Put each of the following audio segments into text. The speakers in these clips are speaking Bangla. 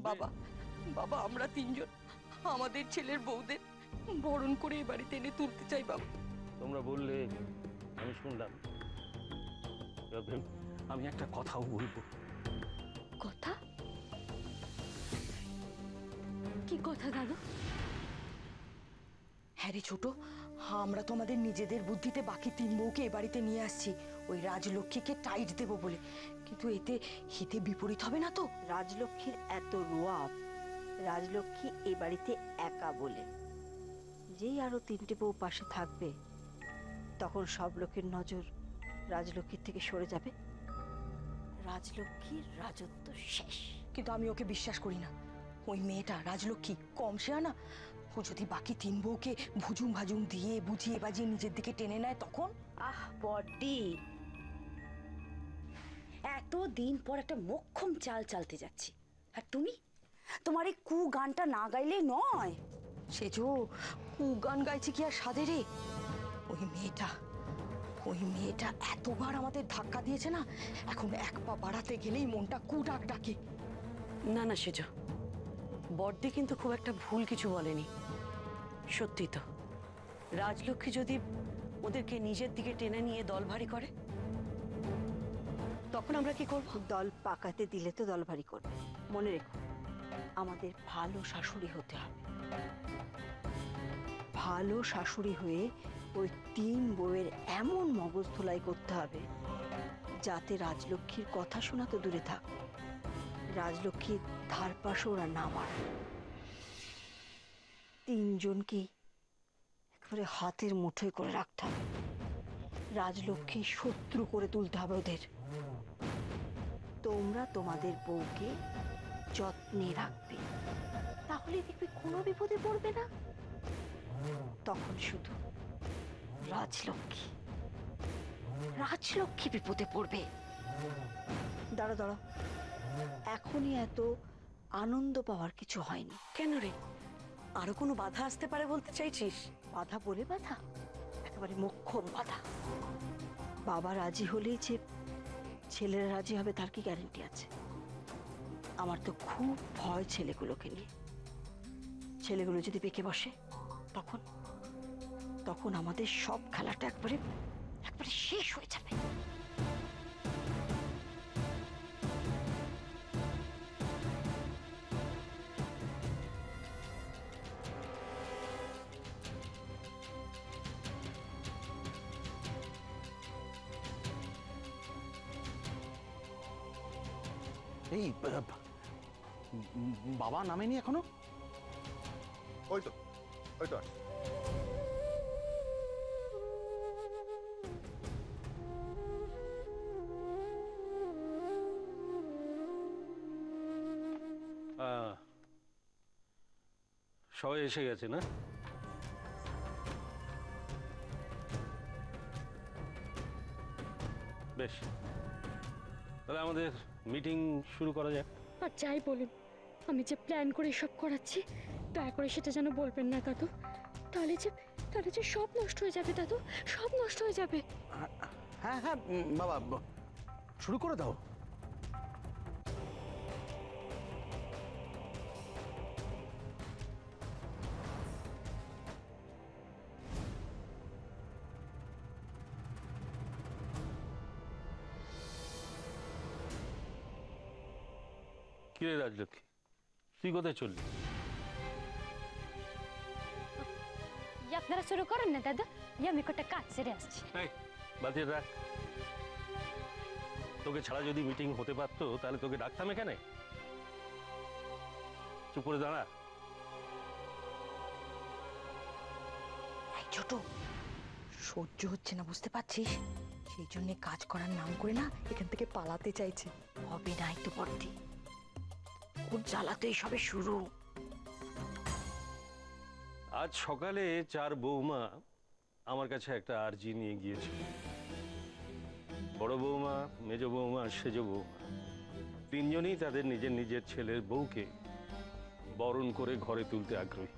বাবা বাবা আমরা তিনজন আমাদের ছেলের বউদের বরণ করে এই বাড়িতে এনে তুলতে চাই বাবা। তোমরা বললে আমি শুনলাম, আমি একটা কথাও বলবো। কথা? কি কথা দাদু? হ্যাঁ রে ছোট, আমরা তো আমাদের নিজেদের বুদ্ধিতে বাকি তিন বউকে এ বাড়িতে নিয়ে আসছি ওই রাজলক্ষ্মীকে টাইট দেব বলে, কিন্তু এতে হিতে বিপরীত হবে না তো? রাজলক্ষ্মীর এত রোয়াব, রাজলক্ষ্মী এ বাড়িতে একা বলে, যেই আরো তিনটে বউ পাশে থাকবে তখন সব লোকের নজর রাজলক্ষ্মীর থেকে সরে যাবে, রাজলক্ষ্মীর রাজত্ব শেষ। কিন্তু আমি ওকে বিশ্বাস করি না। ওই মেয়েটা রাজলক্ষ্মী কম শেয়া না। ও যদি বাকি তিন বউকে ভুজুম ভাজুম দিয়ে বুঝিয়ে বাজিয়ে নিজের দিকে টেনে নেয় তখন? আহ বড্ডি, এতদিন পর একটা মোক্ষম চাল চালতে যাচ্ছি, আর তুমি তোমার এই কু গানটা না গাইলে নয়। সেজো গান গাইছে কি আর সাধে রে? ওই মেয়েটা এতবার আমাদের ধাক্কা দিয়েছে না, এখন এক পা বাড়াতে গেলেই মনটা কু ডাক ডাকে। না না সেজ, বড়দি কিন্তু খুব একটা ভুল কিছু বলেনি। সত্যি তো, রাজলক্ষ্মী যদি ওদেরকে নিজের দিকে টেনে নিয়ে দল ভারী করে তখন আমরা কি করব? দল পাকাতে দিলে তো দল ভারী করবে। মনে রেখো, আমাদের ভালো শাশুড়ি হতে হবে। ভালো শাশুড়ি হয়ে ওই তিন বউয়ের এমন মগজ ধোলাই করতে হবে যাতে রাজলক্ষ্মীর কথা শোনা তো দূরে থাক, রাজলক্ষ্মীর ধার পাশে ওরা না মারে। তিনজনকে একেবারে হাতের মুঠোয় করে রাখতে হবে, রাজলক্ষ্মী শত্রু করে তুলতে হবে ওদের। তোমরা তোমাদের বউকে যত্নে রাখবে, তাহলে দেখবে কোনো বিপদে পড়বে না। তখন শুধু রাজলক্ষ্মী বিপদে পড়বে। দাঁড়া দাঁড়া, এখনই এত আনন্দ পাওয়ার কিছু হয়নি। কেন রে, আরো কোনো বাধা আসতে পারে বলতে চাইছিস? বাধা বলে বাধা, একেবারে মোক্ষম বাধা। বাবা রাজি হলেই যে ছেলেরা রাজি হবে তার কি গ্যারেন্টি আছে? আমার তো খুব ভয় ছেলেগুলোকে নিয়ে। ছেলেগুলো যদি পেকে বসে তখন তখন আমাদের সব খেলাটা একবারে শেষ হয়ে যাবে। এই বাবা নামেনি এখনো? ওই তো সবাই এসে গেছে না? বেশ, তাহলে আমাদের মিটিং শুরু করা যাক। আর যাই বলুন, আমি যে প্ল্যান করে সব করাচ্ছি দয়া করে সেটা যেন বলবেন না দাদু, তাহলে যে সব নষ্ট হয়ে যাবে দাদু, সব নষ্ট হয়ে যাবে। হ্যাঁ হ্যাঁ বাবা, শুরু করে দাও। কিরে রাজলক্ষ্মী, তুই কোথায় চললি? আপনারা শুরু করেন না দাদা, আমি একটা কাজ সেরে আসছি। বাতিল রাখ। তোকে ছাড়া যদি মিটিং হতে পারতো তাহলে তোকে ডাকতাম এখানে? চুপ করে দাঁড়া। ছোট, সহ্য হচ্ছে না বুঝতে পারছিস, সেই জন্য কাজ করার নাম করে না এখান থেকে পালাতে চাইছে। হবে না তো বর্দি, ওর জ্বালাতেই সবে শুরু। আজ সকালে চার বৌমা আমার কাছে একটা আর্জি নিয়ে গিয়েছিল। বড় বৌমা, মেজ বৌমা, সেজ বৌমা তিনজনই তাদের নিজের নিজের ছেলের বউকে বরণ করে ঘরে তুলতে আগ্রহী।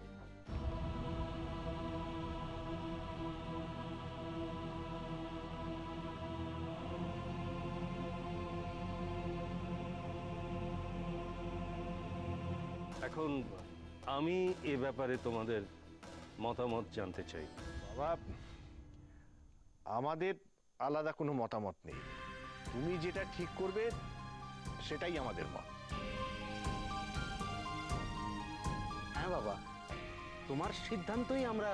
এখন আমি এ ব্যাপারে তোমাদের মতামত জানতে চাই। বাবা, আমাদের আলাদা কোনো মতামত নেই। তুমি যেটা ঠিক করবে সেটাই আমাদের মত। হ্যাঁ বাবা, তোমার সিদ্ধান্তই আমরা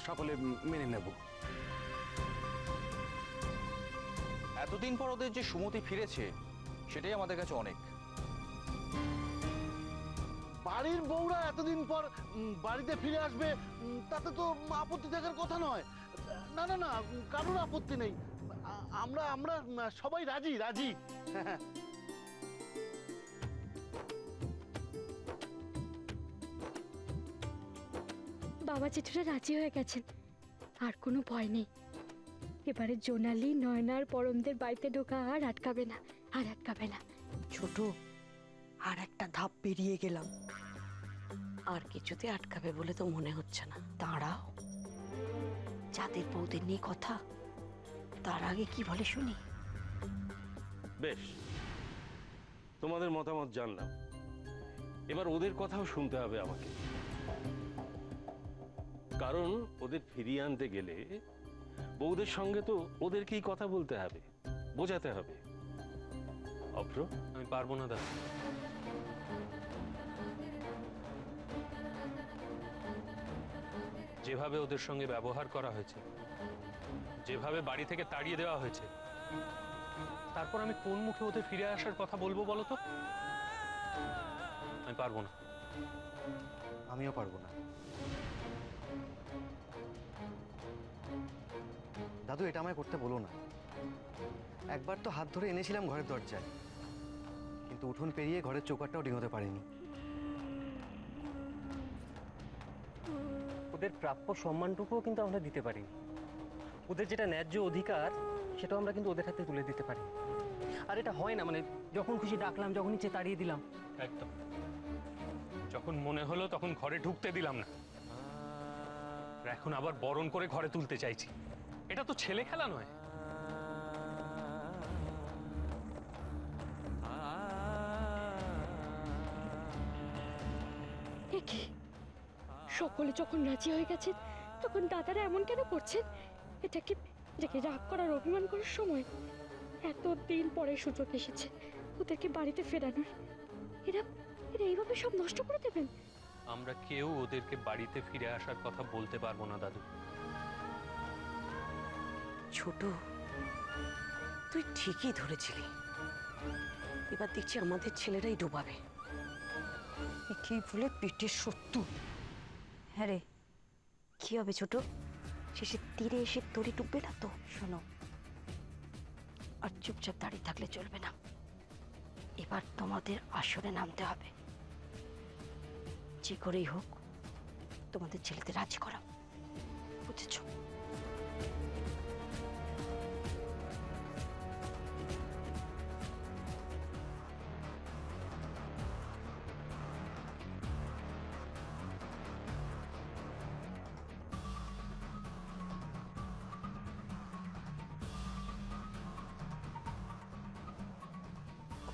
সকলে মেনে নেব। এতদিন পর ওদের যে সুমতি ফিরেছে সেটাই আমাদের কাছে অনেক। বাড়ির বউরা এতদিন পর বাড়িতে ফিরে আসবে, তাতে তো আপত্তি থাকার কথা নয়। না না না, কারোর আপত্তি নেই। আমরা আমরা সবাই রাজি রাজি। বাবা জেঠুরা রাজি হয়ে গেছেন, আর কোনো ভয় নেই। এবারে জোনালি, নয়নার, পরমদের বাড়িতে ঢোকা আর আটকাবে না, আর আটকাবে না। ছোট, আর একটা ধাপ পেরিয়ে গেলাম। আর কিছুতে আটকাবে বলে তো মনে হচ্ছে না। দাঁড়াও, যাদের বউদের নিয়ে কথা, তার আগে কি বলে শুনি। বেশ, তোমাদের মতামত জানলাম, এবার ওদের কথাও শুনতে হবে আমাকে। কারণ ওদের ফিরিয়ে আনতে গেলে বউদের সঙ্গে তো ওদেরকেই কথা বলতে হবে, বোঝাতে হবে। অভ্র, আমি পারবো না দাদা। যেভাবে ওদের সঙ্গে ব্যবহার করা হয়েছে, যেভাবে বাড়ি থেকে তাড়িয়ে দেওয়া হয়েছে, তারপর আমি কোন মুখে ওদের ফিরে আসার কথা বলবো বলো তো? আমি পারবো না। আমিও পারবো না। দাদু, এটা আমায় করতে বলো না। একবার তো হাত ধরে এনেছিলাম ঘরের দরজায়, কিন্তু উঠোন পেরিয়ে ঘরের চৌকাঠটাও ডিঙোতে পারিনি। ওদের প্রাপ্য সম্মানটুকুও কিন্তু আমরা দিতে পারি। ওদের যেটা ন্যায্য অধিকার সেটাও আমরা কিন্তু ওদের হাতে তুলে দিতে পারি। আর এটা হয় না, মানে যখন খুশি ডাকলাম, যখন ইচ্ছে তাড়িয়ে দিলাম। একদম, যখন মনে হলো তখন ঘরে ঢুকতে দিলাম না, আর এখন আবার বরণ করে ঘরে তুলতে চাইছি। এটা তো ছেলে খেলা নয়। এ কি, সকলে যখন রাজি হয়ে গেছেন তখন দাদারা এমন কেন করছেন? এটা কি রাগ করার, অভিমান করার সময়? এতদিন পরে সুযোগ এসেছে ওদেরকে বাড়িতে ফেরানোর, এরা এরা এইভাবে সব নষ্ট করে দেবেন? আমরা কেউ ওদেরকে বাড়িতে ফিরে আসার কথা বলতে পারবো না দাদু। ছোট, তুই ঠিকই ধরেছিলি। এবার দেখছি আমাদের ছেলেরাই ডোবাবে। কি বলে পেটের সত্যু। হ্যাঁ রে, কি হবে ছোট? শেষে তীরে এসে তরি ডুববে না তো? শোনো, আর চুপচাপ দাঁড়িয়ে থাকলে চলবে না। এবার তোমাদের আসরে নামতে হবে। যে করেই হোক তোমাদের ছেলেদের রাজি করাও, বুঝেছ?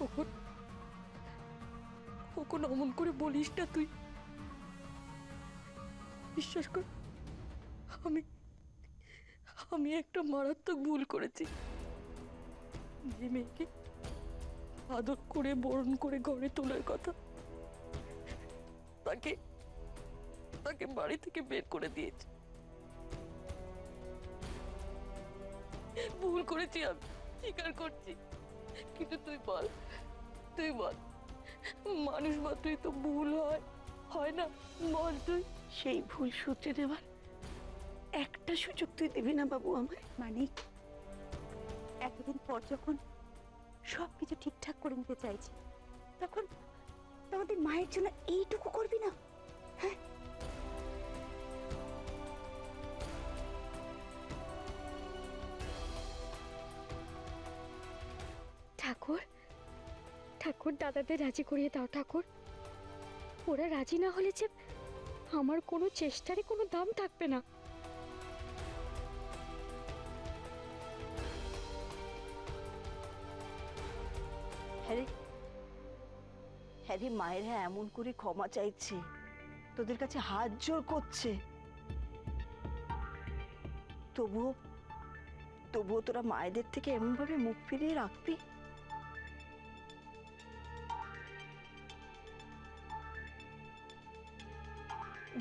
কখন কখন অমন করে বলিস না তুই। বিশ্বাস কর, আমি আমি একটা মারাত্মক ভুল করেছি। যে মেয়েকে আদর করে বরণ করে ঘরে তোলার কথা, তাকে তাকে বাড়ি থেকে বের করে দিয়েছি। ভুল করেছি, আমি স্বীকার করছি। কিন্তু তুই বল, মানুষ মাত্রই তো ভুল হয়, হয় না? বল তুই। সেই ভুল সূত্রে নেবার একটা সুযোগ তুই দিবি না বাবু আমায়? মানিক, এতদিন পর যখন সবকিছু ঠিকঠাক করে নিতে চাইছি, তখন তোমাদের মায়ের জন্য এইটুকু করবি না? হ্যাঁ, ঠাকুর, ঠাকুর দাদাদের রাজি করিয়ে দাও ঠাকুর। ওরা রাজি না হলে যে আমার কোনো চেষ্টারই কোনো দাম থাকবে না। হ্যাঁ রে, হ্যাঁ রে, মায়েরা এমন করে ক্ষমা চাইছে, তোদের কাছে হাত জোড় করছে, তবুও তবুও তোরা মায়েদের থেকে এমন ভাবে মুখ ফিরিয়ে রাখবি?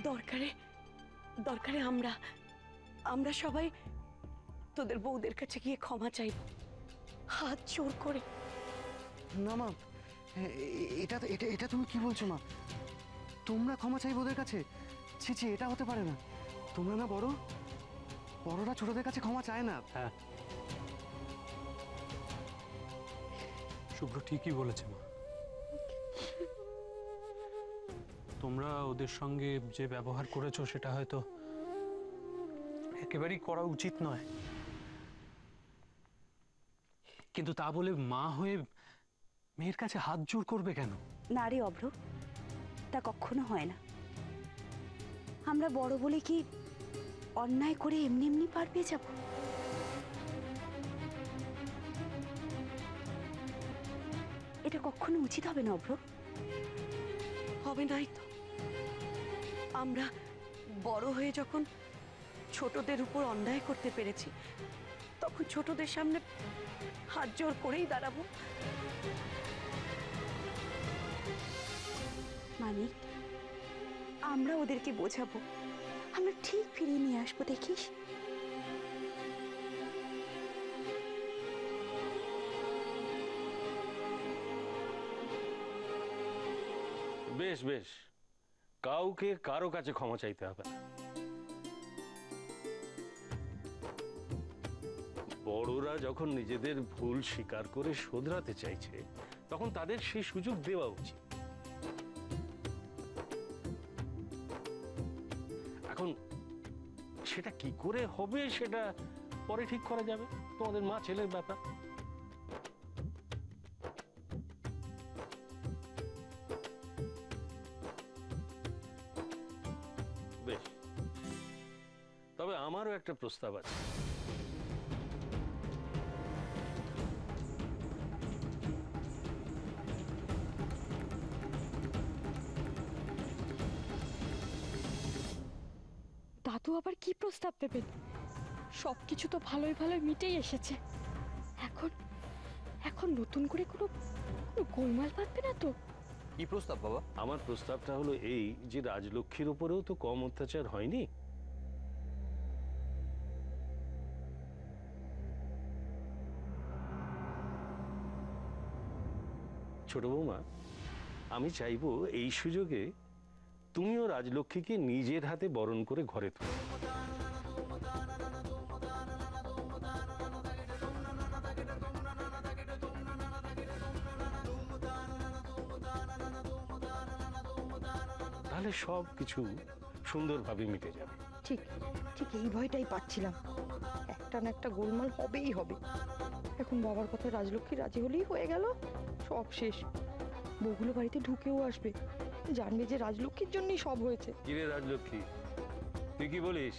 দরকারে দরকারে আমরা আমরা সবাই তোদের বউদের কাছে গিয়ে ক্ষমা চাইব, হাত জোর করে। না মা, এটা এটা এটা তুমি কি বলছো মা? তোমরা ক্ষমা চাইবো ওদের কাছে? ছি ছি, এটা হতে পারে না। তোমরা না বড়, বড়রা ছোটদের কাছে ক্ষমা চায় না। হ্যাঁ, শুভ্র ঠিকই বলেছে মা। তোমরা ওদের সঙ্গে যে ব্যবহার করেছো সেটা হয়তো একেবারেই করা উচিত নয়, কিন্তু তা বলে মা হয়ে মেয়ের কাছে হাত জোড় করবে কেন? না রে অভ্র, তা কখনো হয় না। আমরা বড় বলে কি অন্যায় করে এমনি এমনি পার পেয়ে যাব? এটা কখনো উচিত হবে না অভ্র। হবে নাই তো। আমরা বড় হয়ে যখন ছোটদের উপর অন্যায় করতে পেরেছি, তখন ছোটদের সামনে হাত জোর করেই দাঁড়াবো। মানে আমরা ওদেরকে বোঝাবো, আমরা ঠিক ফিরিয়ে নিয়ে আসবো, দেখিস। বেশ বেশ, কাউকে কারো কাছে ক্ষমা চাইতে হবে না। বড়রা যখন নিজেদের ভুল স্বীকার করে শোধরাতে চাইছে, তখন তাদের সেই সুযোগ দেওয়া উচিত। এখন সেটা কি করে হবে সেটা পরে ঠিক করা যাবে, তোমাদের মা ছেলের ব্যাপার। বেশ, তবে আমারও একটা প্রস্তাব আছে। দাদু আবার কি প্রস্তাব দেবেন? সবকিছু তো ভালোই ভালোই মিটেই এসেছে। এখন এখন নতুন করে কোনো গোলমাল পাতবে না তো? কি প্রস্তাব বাবা? আমার প্রস্তাবটা হলো এই যে রাজলক্ষ্মীর উপরেও তো কম অত্যাচার হয়নি। ছোট বৌমা, আমি চাইবো এই সুযোগে তুমিও রাজলক্ষ্মীকে নিজের হাতে বরণ করে ঘরে তুলো। তাহলে সব কিছু সুন্দরভাবে মিটে যাবে। ঠিক ঠিক এই ভয়টাই পাচ্ছিলাম, একটা না একটা গোলমাল হবেই হবে। এখন বাবার কথা রাজলক্ষ্মী রাজি হলেই হয়ে গেল, সব শেষ। বউগুলো বাড়িতে ঢুকেও আসবে, জানবে যে রাজলক্ষ্মীর জন্যই সব হয়েছে। কিরে রাজলক্ষ্মী, তুই কি বলিস?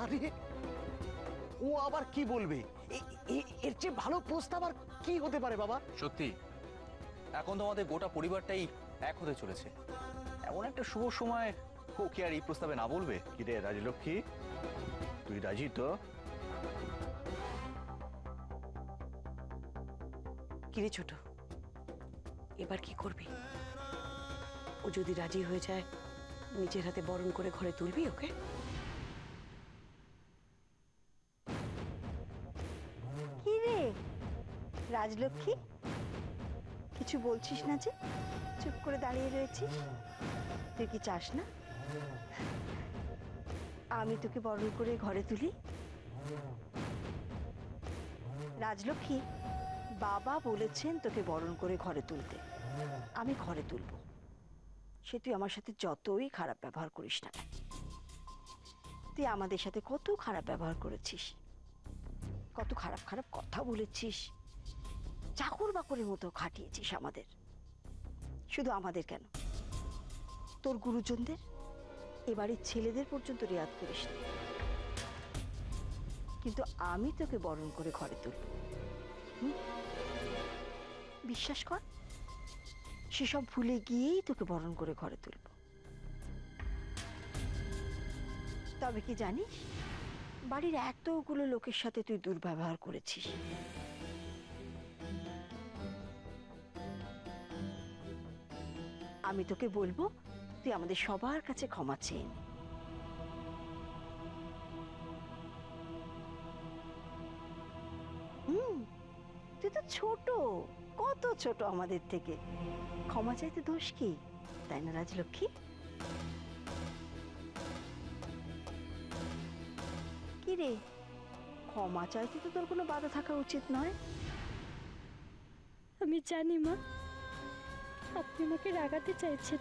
আরে ও আবার কি বলবে? এর চেয়ে ভালো প্রস্তাব আর কি হতে পারে বাবা? সত্যি এখন তো আমাদের গোটা পরিবারটাই এক হতে চলেছে, এমন একটা শুভ সময় ও কি আর এই প্রস্তাবে না বলবে? কি রে রাজলক্ষ্মী, তুই রাজি তো? কিরে ছোট, এবার কি করবি? ও যদি রাজি হয়ে যায়, নিজের হাতে বরণ করে ঘরে তুলবি ওকে? কি রে রাজলক্ষ্মী, কিছু বলছিস না যে? চুপ করে দাঁড়িয়ে রয়েছিস। তুই কি চাস না আমি তোকে বরণ করে ঘরে তুলি? রাজলক্ষ্মী, বাবা বলেছেন তোকে বরণ করে ঘরে তুলতে, আমি ঘরে তুলব। সে তুই আমার সাথে যতই খারাপ ব্যবহার করিস না, তুই আমাদের সাথে কত খারাপ ব্যবহার করেছিস, কত খারাপ খারাপ কথা বলেছিস, চাকর বাকরের মতো খাটিয়েছিস আমাদের। শুধু আমাদের কেন, তোর গুরুজনদের, এবারের ছেলেদের পর্যন্ত রেয়াত করিস। কিন্তু আমি তোকে বরণ করে ঘরে তুলব। হুম? বিশ্বাস কর, সেসব ভুলে গিয়েই তোকে বরণ করে ঘরে তুলব। তবে কি জানিস, বাড়ির এতগুলো লোকের সাথে তুই দুর্ব্যবহার করেছিস। আমি তোকে বলবো, তুই আমাদের সবার কাছে ক্ষমা চেয়ে নে। তুই তো ছোট, কত ছোট আমাদের থেকে, ক্ষমা চাইতে দোষ কি, তাই না রাজলক্ষ্মী? কি রে, ক্ষমা চাইতে তো তোর কোনো বাধা থাকা উচিত নয়। আমি জানি মা, আপনি আমাকে রাগাতে চাইছেন,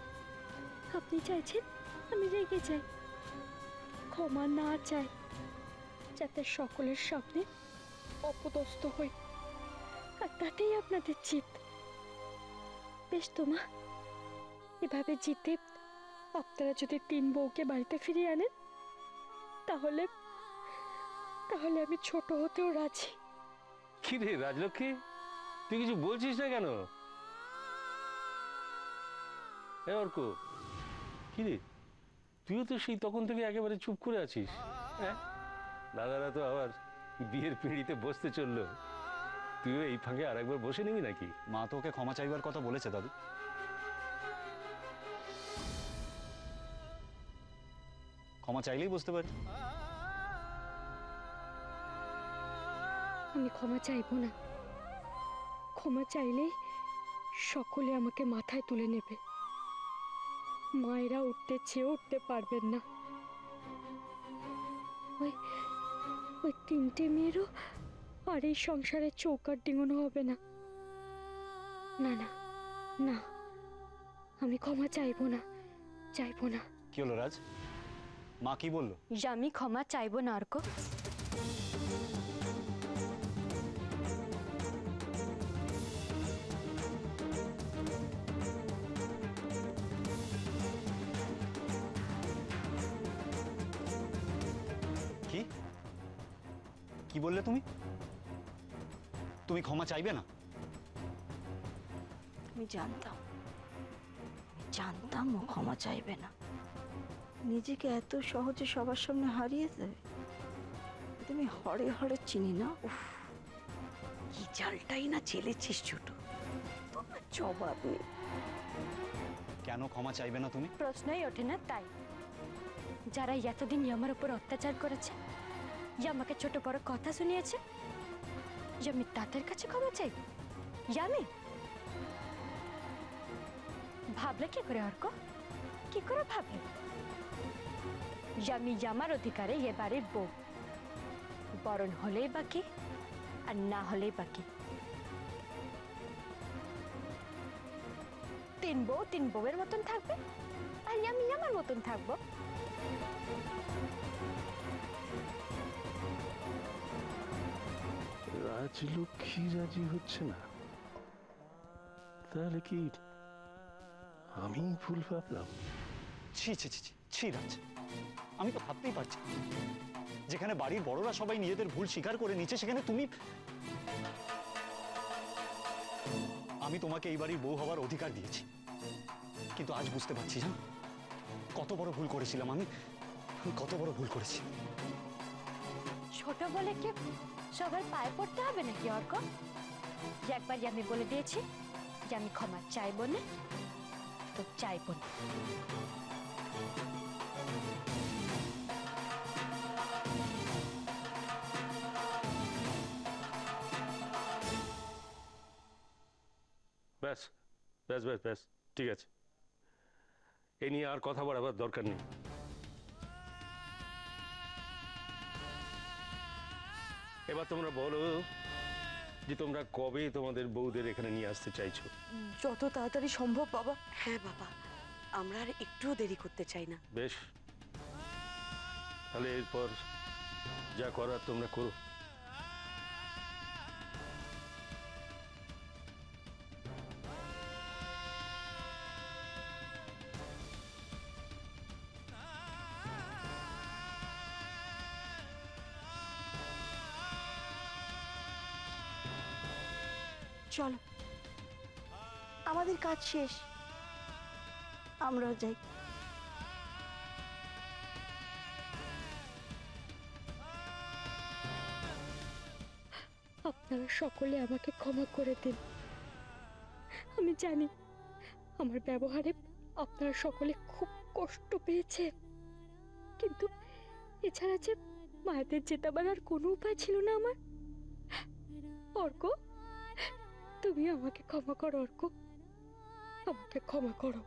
আপনি চাইছেন আমি রেগে যাই, ক্ষমা না চাই, যাতে সকলের সামনে অপদস্থ হই, আর তাতেই আপনাদের জিত। বেশ তো মা, এভাবে জিতে আপনারা যদি 3 বউকে বাড়িতে ফিরিয়ে আনেন, তাহলে তাহলে আমি ছোট হতেও রাজি। কি রে রাজলক্ষ্মী, তুই কিছু বলছিস না কেন? অর্ক, কি রে, তুইও তো সেই তখন থেকে একেবারে চুপ করে আছিস। হ্যাঁ, দাদারা তো আবার বিয়ের পিঁড়িতে বসতে চললো, তুইও এই ফাঁকে আর একবার বসে নিবি নাকি? মা তো ওকে ক্ষমা চাইবার কথা বলেছে দাদু। ক্ষমা চাইলেই বুঝতে পারি। আমি ক্ষমা চাইবো না, ক্ষমা চাইলেই সকলে আমাকে মাথায় তুলে নেবে, মায়েরা উঠতে চেয়েও উঠতে পারবেন না। ওই 3টে মেয়েরও আর এই সংসারে চৌকাট ডিঙানো হবে না। না না না, আমি ক্ষমা চাইবো না, চাইবো না। কি হলো রাজ, মা কি বললো? আমি ক্ষমা চাইবো না অর্ক। কি কি বললে তুমি? তুমি ক্ষমা চাইবে না? আমি জানতাম, জানতাম ও ক্ষমা চাইবে না। নিজেকে এত সহজে সবার সামনে হারিয়ে দেবে, তুমি হরে হরে চিনি না। উফ, কি চালটাই না চেলেছিস ছোট, তোমার জবাব নেই। কেন ক্ষমা চাইবে না তুমি? প্রশ্নই ওঠে না তাই। যারা এতদিন আমার উপর অত্যাচার করেছে, আমাকে ছোট বড় কথা শুনিয়েছে, আমি তাদের কাছে ক্ষমা চাইব? আমি ভাবলে কি করে অর্ক, কি করে ভাবলে? আমি আমার অধিকারে এ বাড়ির বউ, বরণ হলেই বাকি আর না হলেই বাকি। 3 বউ 3 বউয়ের মতন থাকবে, আর আমি আমার মতন থাকবো। রাজলক্ষ্মী রাজি হচ্ছে না, তাহলে কি আমি ভুল ভাবলাম? ছি ছি ছি ছি ছি রাজ, আমি তো ভাবতেই পারছি না। যেখানে বাড়ির বড়রা সবাই নিজেদের ভুল স্বীকার করে নিচ্ছে, সেখানে তুমি। আমি তোমাকে এই বাড়ির বউ হওয়ার অধিকার দিয়েছি, কিন্তু আজ বুঝতে পারছি জানো কত বড় ভুল করেছিলাম। আমি কত বড় ভুল করেছি। ছোট বলে কি সবার পায়ে পড়তে হবে নাকি অর্ক? একবার আমি বলে দিয়েছি যে আমি ক্ষমা চাইবো না, তো চাইবো না। ব্যাস ব্যাস ব্যাস ব্যাস, ঠিক আছে, এ নিয়ে আর কথা বাড়াবার দরকার নেই। এবার তোমরা বলো যে তোমরা কবে তোমাদের বউদের এখানে নিয়ে আসতে চাইছো? যত তাড়াতাড়ি সম্ভব বাবা। হ্যাঁ বাবা, আমরা আর একটুও দেরি করতে চাই না। বেশ, তাহলে এরপর যা করার তোমরা করো। চলো, আমাদের কাজ শেষ, আমরাও যাই। আপনারা সকলে আমাকে ক্ষমা করে দিন। আমি জানি আমার ব্যবহারে আপনারা সকলে খুব কষ্ট পেয়েছেন, কিন্তু এছাড়া যে মায়াদের জেতাবার আর কোনো উপায় ছিল না আমার। অর্ক, তুমি আমাকে ক্ষমা করো। অর্ক, আমাকে ক্ষমা করো।